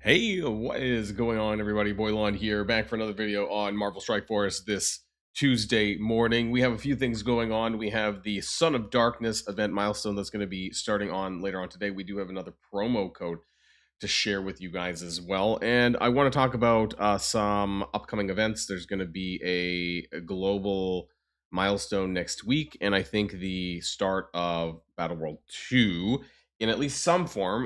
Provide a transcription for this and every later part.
Hey, what is going on, everybody? Boilon here, back for another video on Marvel Strike Force this Tuesday morning. We have a few things going on. We have the Son of Darkness event milestone that's going to be starting on later on today. We do have another promo code to share with you guys as well. And I want to talk about some upcoming events. There's going to be a global milestone next week, and I think the start of Battle World 2 in at least some form.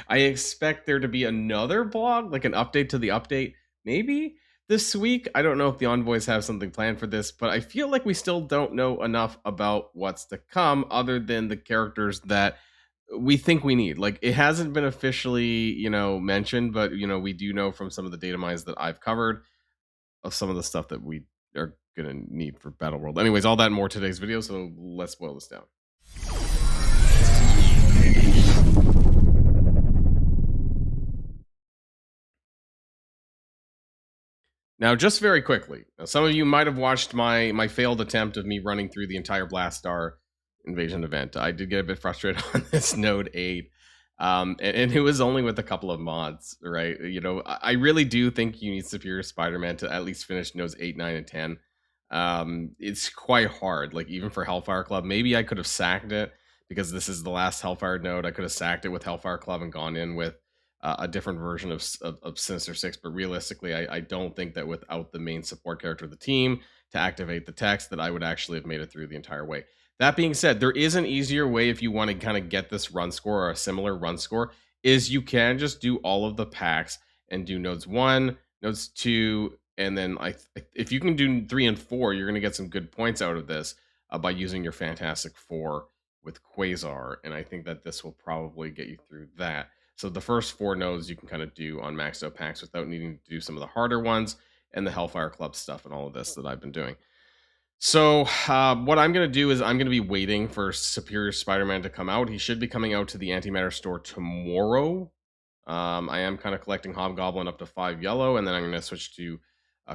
I expect there to be another blog, like an update to the update, maybe this week. I don't know if the envoys have something planned for this, but I feel like we still don't know enough about what's to come other than the characters that we think we need. Like, it hasn't been officially, mentioned, but we do know from some of the data mines that I've covered of some of the stuff that we are gonna need for Battle World. Anyways, all that and more today's video, so let's boil this down. Now, just very quickly, some of you might have watched my failed attempt of me running through the entire Blastaar invasion event. I did get a bit frustrated on this node 8, and it was only with a couple of mods, right? I really do think you need Superior Spider-Man to at least finish nodes 8, 9, and 10. It's quite hard, like even for Hellfire Club. Maybe I could have sacked it because this is the last Hellfire node. I could have sacked it with Hellfire Club and gone in with a different version of Sinister Six, but realistically, I don't think that without the main support character of the team to activate the text, that I would actually have made it through the entire way. That being said, there is an easier way if you want to kind of get this run score or a similar run score, is you can just do all of the packs and do nodes 1, nodes 2, and then if you can do 3 and 4, you're going to get some good points out of this by using your Fantastic Four with Quasar, and I think that this will probably get you through that. So the first 4 nodes you can kind of do on maxed out packs without needing to do some of the harder ones and the Hellfire Club stuff and all of this that I've been doing. So what I'm going to do is I'm going to be waiting for Superior Spider-Man to come out. He should be coming out to the Antimatter store tomorrow. I am kind of collecting Hobgoblin up to 5 yellow, and then I'm going to switch to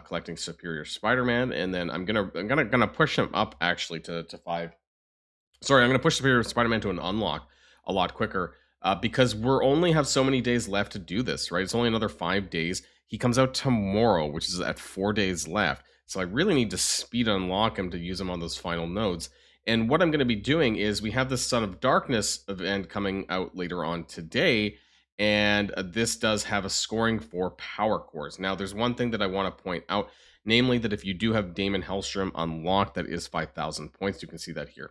collecting Superior Spider-Man, and then I'm gonna push him up actually to 5. Sorry, I'm gonna push Superior Spider-Man to an unlock a lot quicker because we're only have so many days left to do this, right? It's only another 5 days. He comes out tomorrow, which is at 4 days left. So I really need to speed unlock him to use him on those final nodes. And what I'm going to be doing is we have the Son of Darkness event coming out later on today, and this does have a scoring for power cores. Now, there's one thing that I want to point out, namely that if you do have Damon Hellstrom unlocked, that is 5,000 points. You can see that here.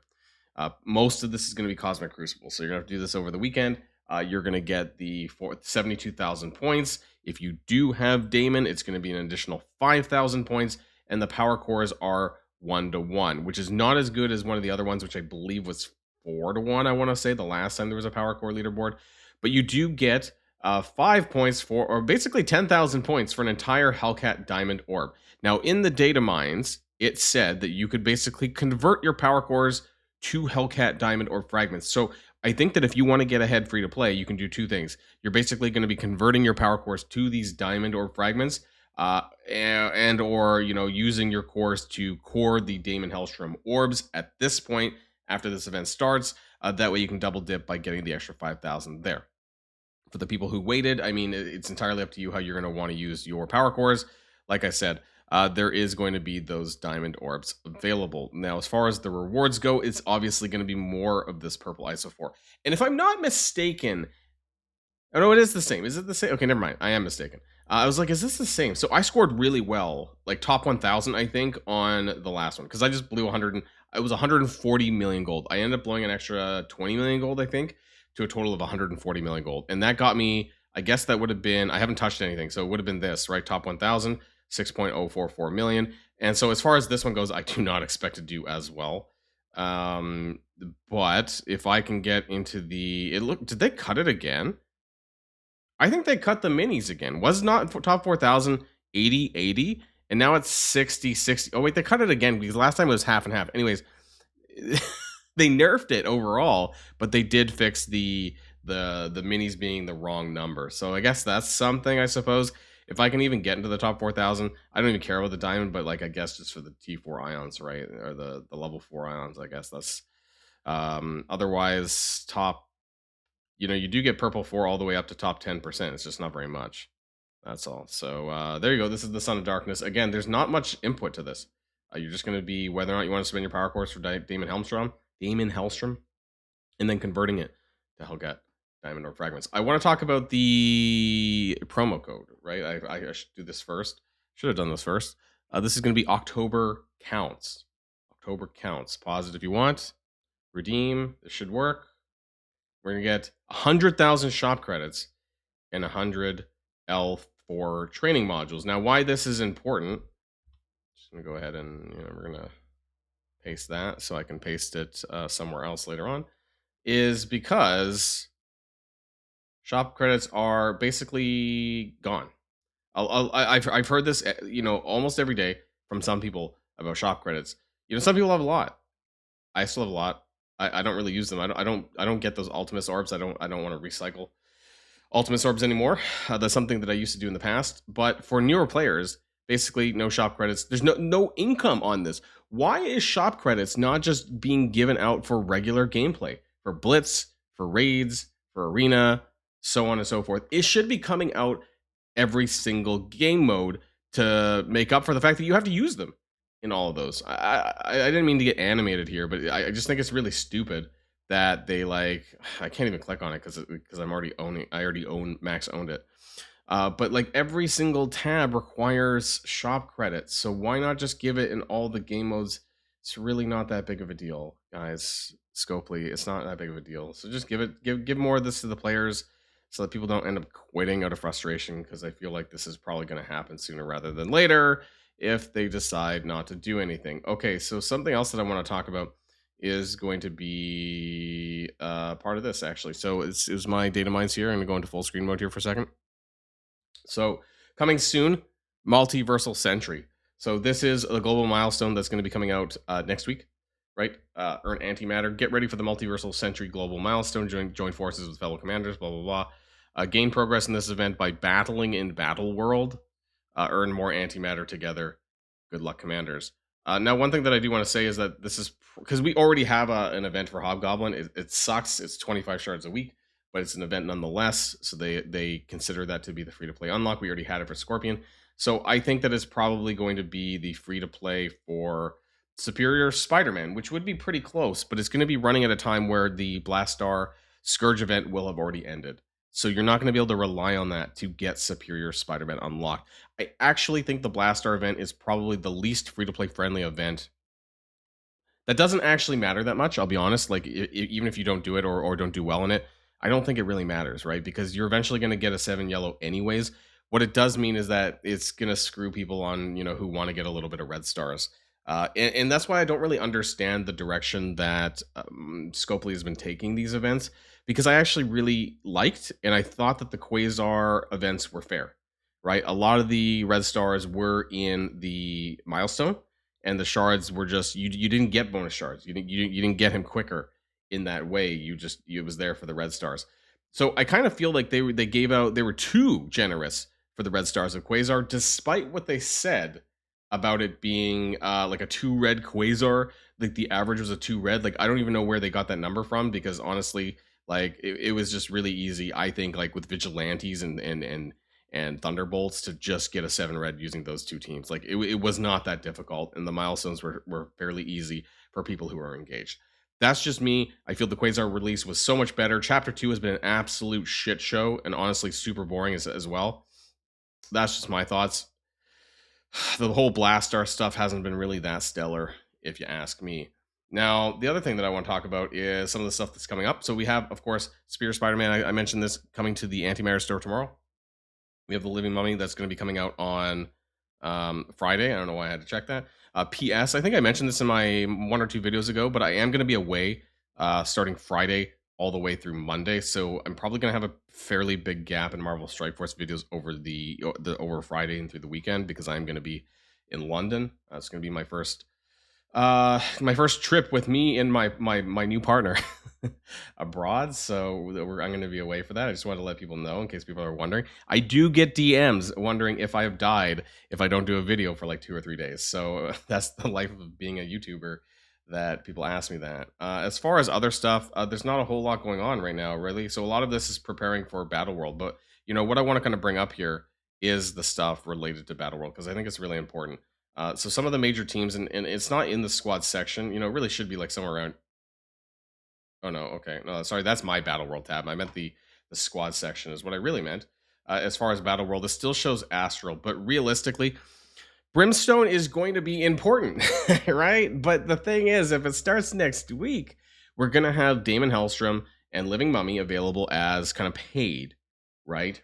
Most of this is going to be Cosmic Crucible, so you're going to have to do this over the weekend. You're going to get the 72,000 points. If you do have Damon, it's going to be an additional 5,000 points, and the power cores are 1-to-1, which is not as good as one of the other ones, which I believe was 4-to-1, I want to say, the last time there was a power core leaderboard. But you do get 5 points for, or basically 10,000 points for an entire Hellcat Diamond Orb. Now, in the data mines, it said that you could basically convert your power cores to Hellcat Diamond Orb fragments. So I think that if you want to get ahead free to play, you can do 2 things. You're basically going to be converting your power cores to these Diamond Orb fragments, and or using your cores to core the Damon Hellstrom orbs at this point after this event starts. That way you can double dip by getting the extra 5,000 there. For the people who waited, I mean, it's entirely up to you how you're going to want to use your power cores. Like I said, there is going to be those diamond orbs available. Now, as far as the rewards go, it's obviously going to be more of this purple isophore. And if I'm not mistaken, oh no, it is the same. Is it the same? Okay, never mind. I am mistaken. I was like, is this the same? So I scored really well, like top 1,000, I think, on the last one, because I just blew 100. It was 140 million gold. I ended up blowing an extra 20 million gold, I think, to a total of 140 million gold, and that got me. I guess that would have been. I haven't touched anything, so it would have been this, right? Top 1,000, 6.044 million. And so as far as this one goes, I do not expect to do as well. But if I can get into the, did they cut it again? I think they cut the minis again. Was not top 4,000 80 80, and now it's 60 60. Oh wait, they cut it again because last time it was half and half. Anyways, they nerfed it overall, but they did fix the minis being the wrong number. So I guess that's something, I suppose. If I can even get into the top 4,000, I don't even care about the diamond, but like I guess just for the T4 ions, right, or the level 4 ions, I guess that's otherwise top. you do get purple 4 all the way up to top 10%. It's just not very much. That's all. So there you go. This is the Son of Darkness. Again, there's not much input to this. You're just going to be whether or not you want to spend your power course for Damon Hellstrom, and then converting it to Helget Diamond or Fragments. I want to talk about the promo code, right? I should do this first. Should have done this first. This is going to be October Counts. October Counts. Pause it if you want. Redeem. This should work. We're going to get 100,000 shop credits and 100 L4 training modules. Now, why this is important, just going to go ahead and we're going to paste that so I can paste it somewhere else later on, is because shop credits are basically gone. I've heard this almost every day from some people about shop credits. Some people have a lot. I still have a lot. I don't really use them. I don't get those Ultimus orbs. I don't want to recycle Ultimus orbs anymore. That's something that I used to do in the past. But for newer players, basically no shop credits. There's no income on this. Why is shop credits not just being given out for regular gameplay, for Blitz, for raids, for arena, so on and so forth? It should be coming out every single game mode to make up for the fact that you have to use them in all of those. I didn't mean to get animated here, but I just think it's really stupid that they I can't even click on it because I'm already owning. I already own Max owned it. But every single tab requires shop credits, so why not just give it in all the game modes? It's really not that big of a deal, guys. Scopely, it's not that big of a deal. So just give more of this to the players, so that people don't end up quitting out of frustration. Because I feel like this is probably going to happen sooner rather than later if they decide not to do anything. Okay, so something else that I want to talk about is going to be part of this actually. So it was my data mines here. I'm going to go into full screen mode here for a second. So coming soon, Multiversal Sentry. So this is a global milestone that's going to be coming out next week, right? Earn antimatter. Get ready for the Multiversal Sentry global milestone. Join forces with fellow commanders. Blah blah blah. Gain progress in this event by battling in Battle World. Earn more antimatter together. Good luck, commanders. Now, one thing that I do want to say is that this is because we already have an event for Hobgoblin. It sucks. It's 25 shards a week, but it's an event nonetheless. So they consider that to be the free-to-play unlock. We already had it for Scorpion. So I think that it's probably going to be the free-to-play for Superior Spider-Man, which would be pretty close, but it's going to be running at a time where the Blastaar Scourge event will have already ended. So you're not going to be able to rely on that to get Superior Spider-Man unlocked. I actually think the Blastaar event is probably the least free-to-play friendly event. That doesn't actually matter that much, I'll be honest. Even if you don't do it or don't do well in it, I don't think it really matters, right? Because you're eventually going to get a 7 yellow anyways. What it does mean is that it's going to screw people on, who want to get a little bit of red stars. And that's why I don't really understand the direction that Scopely has been taking these events, because I actually really liked and I thought that the Quasar events were fair, right? A lot of the red stars were in the milestone, and the shards were just you didn't get bonus shards. You didn't get him quicker in that way. It was there for the red stars. So I kind of feel like they were too generous for the red stars of Quasar, despite what they said about it being like a 2 red Quasar. Like the average was a 2 red. Like I don't even know where they got that number from, because honestly, it was just really easy, I think, with Vigilantes and Thunderbolts to just get a 7 red using those two teams. It was not that difficult, and the milestones were fairly easy for people who are engaged. That's just me. I feel the Quasar release was so much better. Chapter 2 has been an absolute shit show, and honestly super boring as well. That's just my thoughts. The whole Blastaar stuff hasn't been really that stellar, if you ask me. Now, the other thing that I want to talk about is some of the stuff that's coming up. So we have, of course, Spear Spider-Man. I mentioned this coming to the Antimatter store tomorrow. We have the Living Mummy that's going to be coming out on Friday. I don't know why I had to check that. P.S. I think I mentioned this in my 1 or 2 videos ago, but I am going to be away starting Friday all the way through Monday. So I'm probably going to have a fairly big gap in Marvel Strike Force videos over Friday and through the weekend, because I'm going to be in London. It's going to be my first trip with me and my new partner abroad. So I'm going to be away for that. I just wanted to let people know, in case people are wondering. I do get DMs wondering if I have died if I don't do a video for 2 or 3 days. So that's the life of being a YouTuber that people ask me that. As far as other stuff, there's not a whole lot going on right now, really. So a lot of this is preparing for Battle World. But what I want to kind of bring up here is the stuff related to Battle World because I think it's really important. So some of the major teams, and it's not in the squad section. It really should be like somewhere around. Oh no, okay, no, sorry, that's my Battle World tab. I meant the squad section is what I really meant. As far as Battle World, it still shows Astral, but realistically, Brimstone is going to be important, right? But the thing is, if it starts next week, we're going to have Damon Hellstrom and Living Mummy available as kind of paid, right?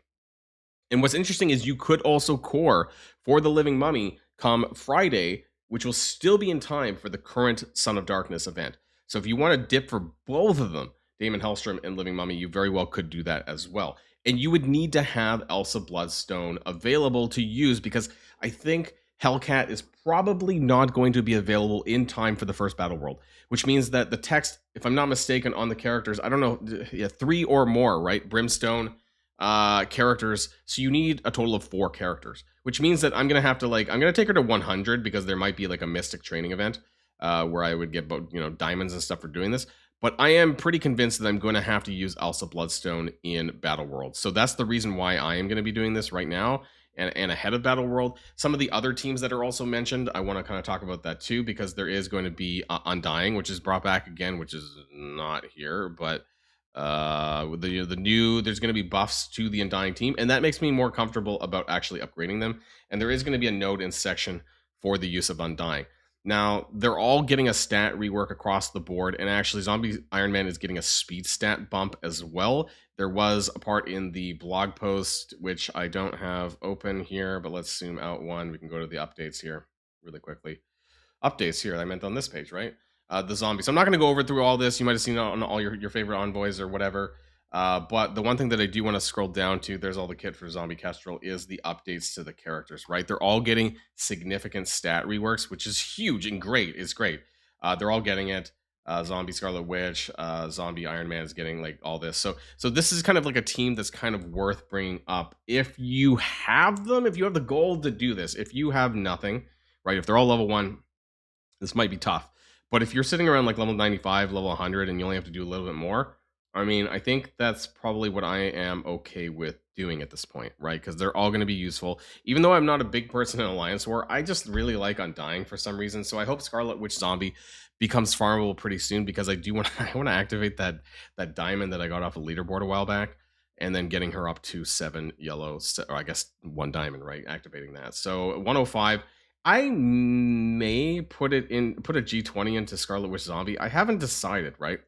And what's interesting is you could also core for the Living Mummy come Friday, which will still be in time for the current Son of Darkness event. So if you want to dip for both of them, Damon Hellstrom and Living Mummy, you very well could do that as well. And you would need to have Elsa Bloodstone available to use because I think Hellcat is probably not going to be available in time for the first Battle World, which means that the text, if I'm not mistaken, on the characters, I don't know, yeah, 3 or more, right? Brimstone characters. So you need a total of 4 characters, which means that I'm going to have to, I'm going to take her to 100 because there might be like a Mystic training event where I would get, diamonds and stuff for doing this. But I am pretty convinced that I'm going to have to use Elsa Bloodstone in Battle World. So that's the reason why I am going to be doing this right now and ahead of Battle World. Some of the other teams that are also mentioned, I want to kind of talk about that too, because there is going to be Undying, which is brought back again, which is not here, but the new, there's going to be buffs to the Undying team, and that makes me more comfortable about actually upgrading them. And there is going to be a node in section for the use of Undying. Now, they're all getting a stat rework across the board, and actually Zombie Iron Man is getting a speed stat bump as well. There was a part in the blog post, which I don't have open here, but let's zoom out one. We can go to the updates here really quickly. Updates here, I meant on this page, right? The zombies. So I'm not going to go over through all this. You might have seen it on all your favorite envoys or whatever. But the one thing that I do want to scroll down to, there's all the kit for Zombie Kestrel, is the updates to the characters, right? They're all getting significant stat reworks, which is huge and great. It's great. They're all getting it. Zombie Scarlet Witch, Zombie Iron Man is getting like all this. So this is kind of like a team that's kind of worth bringing up. If you have them, if you have the goal to do this, if you have nothing, right? If they're all level 1, this might be tough. But if you're sitting around like level 95, level 100, and you only have to do a little bit more, I mean, I think that's probably what I am okay with doing at this point, right? Because they're all going to be useful. Even though I'm not a big person in Alliance War, I just really like Undying for some reason. So I hope Scarlet Witch Zombie becomes farmable pretty soon because I do want I want to activate that diamond that I got off a leaderboard a while back, and then getting her up to 7 yellow, or I guess 1 diamond, right? Activating that. So 105. I may put a G20 into Scarlet Witch Zombie. I haven't decided, right?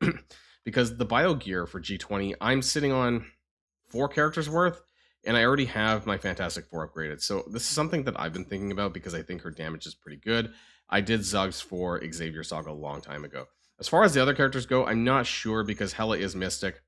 Because the bio gear for G20, I'm sitting on 4 characters worth, and I already have my Fantastic Four upgraded. So this is something that I've been thinking about because I think her damage is pretty good. I did Zugs for Xavier Saga a long time ago. As far as the other characters go, I'm not sure because Hela is Mystic.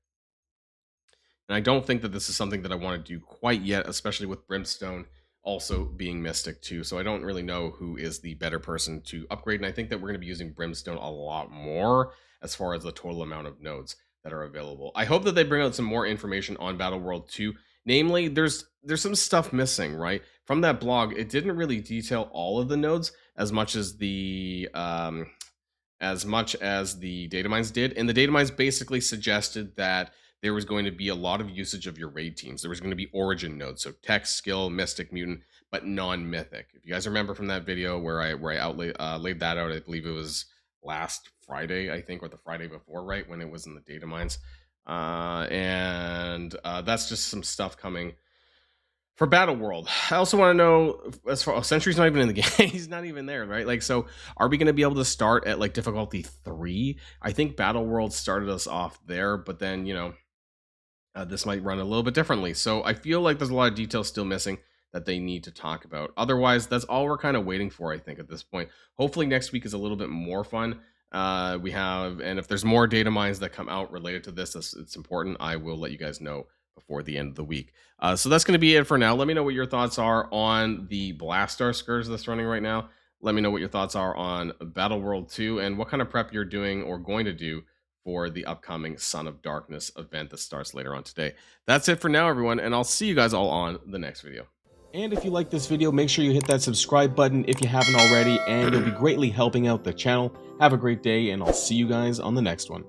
And I don't think that this is something that I want to do quite yet, especially with Brimstone also being Mystic too. So I don't really know who is the better person to upgrade. And I think that we're going to be using Brimstone a lot more as far as the total amount of nodes that are available. I hope that they bring out some more information on Battle World 2. Namely, there's some stuff missing, right? From that blog, it didn't really detail all of the nodes as much as the data mines did. And the data mines basically suggested that there was going to be a lot of usage of your raid teams. There was going to be origin nodes, so tech, skill, mystic, mutant, but non-mythic. If you guys remember from that video where I laid that out, I believe it was last Friday, I think, or the Friday before, right, when it was in the data mines. And that's just some stuff coming for Battle World. I also want to know, as far Sentry's not even in the game, he's not even there, right? Like, so are we going to be able to start at like difficulty 3? I think Battle World started us off there, but then this might run a little bit differently. So I feel like there's a lot of details still missing that they need to talk about. Otherwise, that's all we're kind of waiting for, I think, at this point. Hopefully next week is a little bit more fun. And if there's more data mines that come out related to this, it's important. I will let you guys know before the end of the week. So that's going to be it for now. Let me know what your thoughts are on the Blastaar Scourge that's running right now. Let me know what your thoughts are on Battle World 2 and what kind of prep you're doing or going to do for the upcoming Son of Darkness event that starts later on today. That's it for now, everyone, and I'll see you guys all on the next video. And if you like this video, make sure you hit that subscribe button if you haven't already, and you'll be greatly helping out the channel. Have a great day, and I'll see you guys on the next one.